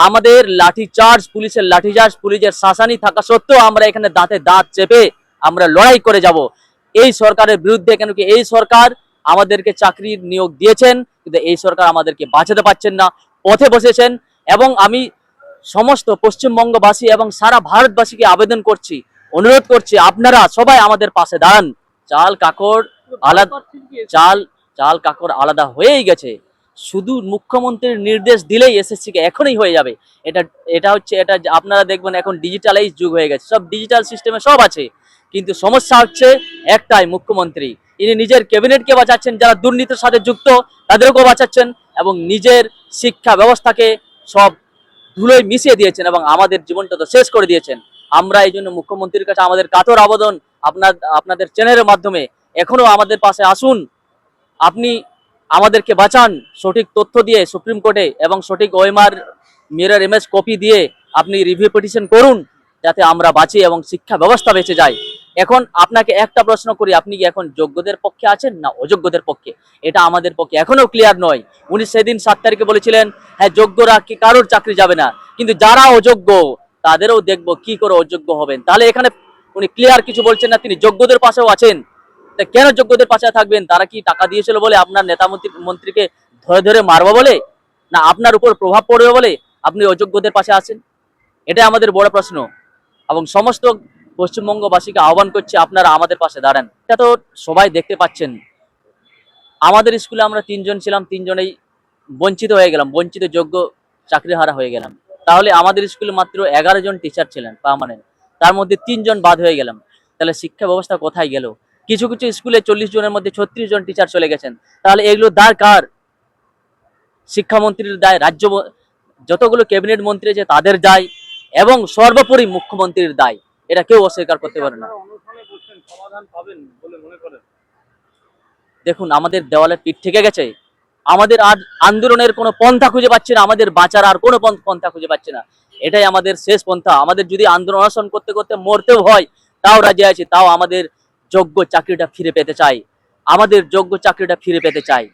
আমাদের লাঠিচার্জ, পুলিশের লাঠিচার্জ, পুলিশের শাসানি থাকা সত্ত্বেও আমরা এখানে দাঁতে দাঁত চেপে আমরা লড়াই করে যাব এই সরকারের বিরুদ্ধে। কেন কি এই সরকার আমাদেরকে চাকরির নিয়োগ দিয়েছেন, কিন্তু এই সরকার আমাদেরকে বাঁচাতে পারছেন না, পথে বসেছেন। এবং আমি সমস্ত পশ্চিমবঙ্গবাসী এবং সারা ভারতবাসীকে আবেদন করছি, অনুরোধ করছি, আপনারা সবাই আমাদের পাশে দাঁড়ান। চাল কাকড় আলাদা, চাল কাকড় আলাদা হয়েই গেছে। শুধু মুখ্যমন্ত্রীর নির্দেশ দিলেই এসএসসি কে এখনই হয়ে যাবে। এটা এটা আপনারা দেখবেন এখন ডিজিটালাইজ যুগ হয়ে গেছে, সব ডিজিটাল সিস্টেমে সব আছে। কিন্তু সমস্যা হচ্ছে একটাই, মুখ্যমন্ত্রী ইনি নিজের ক্যাবিনেটকে বাঁচাচ্ছেন, যারা দুর্নীতির সাথে যুক্ত তাদেরকেও বাঁচাচ্ছেন, এবং নিজের শিক্ষা ব্যবস্থাকে সব ধুলোয় মিশিয়ে দিয়েছেন এবং আমাদের জীবনটা তো শেষ করে দিয়েছেন। আমরা এই জন্য মুখ্যমন্ত্রীর কাছে আমাদের কাতর আবেদন, আপনাদের চ্যানেলের মাধ্যমে এখনো আমাদের পাশে আসুন, আপনি আমাদেরকে বাঁচান সঠিক তথ্য দিয়ে সুপ্রিম কোর্টে, এবং সঠিক ওএমআর মিরর ইমেজ কপি দিয়ে আপনি রিভিউ পিটিশন করুন, যাতে আমরা বাঁচি এবং শিক্ষা ব্যবস্থা বেঁচে যায়। এখন আপনাকে একটা প্রশ্ন করি, আপনি কি এখন যোগ্যদের পক্ষে আছেন না অযোগ্যদের পক্ষে? এটা আমাদের পক্ষে এখনো ক্লিয়ার নয়। উনি সেদিন 7 তারিখে বলেছিলেন হ্যাঁ যোগ্যরা কি কারোর চাকরি যাবে না, কিন্তু যারা অযোগ্য তাদেরও দেখবো কি করে অযোগ্য হবেন। তাহলে এখানে উনি ক্লিয়ার কিছু বলছেন না, তিনি যোগ্যদের পাশেও আছেন। কেন যোগ্যদের পাশে থাকবেন? তারা কি টাকা দিয়েছিল বলে আপনার নেতা মন্ত্রীকে ধরে ধরে মারবো বলে, না আপনার উপর প্রভাব পড়বে বলে আপনি অযোগ্যদের পাশে আছেন? এটাই আমাদের বড় প্রশ্ন। এবং সমস্ত পশ্চিমবঙ্গবাসীকে আহ্বান করছে, আপনারা আমাদের পাশে দাঁড়ান। এটা তো সবাই দেখতে পাচ্ছেন, আমাদের স্কুলে আমরা 3 জন ছিলাম, 3 জনেই বঞ্চিত হয়ে গেলাম, বঞ্চিত যোগ্য চাকরিহারা হয়ে গেলাম। তাহলে আমাদের স্কুলে মাত্র 11 জন টিচার ছিলেন পার্মানেন্ট, তার মধ্যে 3 জন বাদ হয়ে গেলাম। তাহলে শিক্ষা ব্যবস্থা কোথায় গেল? কিছু কিছু স্কুলে 40 জনের মধ্যে 36 জন টিচার চলে গেছেন। তাহলে এগুলো দায় কার? শিক্ষামন্ত্রীর দায়, রাজ্য যতগুলো ক্যাবিনেট মন্ত্রী আছে তাদের দায়, এবং সর্বোপরি মুখ্যমন্ত্রীর দায়। এটা কেউ অস্বীকার করতে পারে না। দেখুন, আমাদের দেওয়ালে পিঠ থেকে গেছে, আমাদের আর আন্দোলনের কোনো পন্থা খুঁজে পাচ্ছি না, আমাদের বাঁচার আর কোনো পন্থা খুঁজে পাচ্ছি না। এটাই আমাদের শেষ পন্থা। আমাদের যদি আন্দোলন অনশন করতে করতে মরতেও হয় তাও রাজি আছি, তাও আমাদের যোগ্য চাকরিটা ফিরে পেতে চাই, আমাদের যোগ্য চাকরিটা ফিরে পেতে চাই।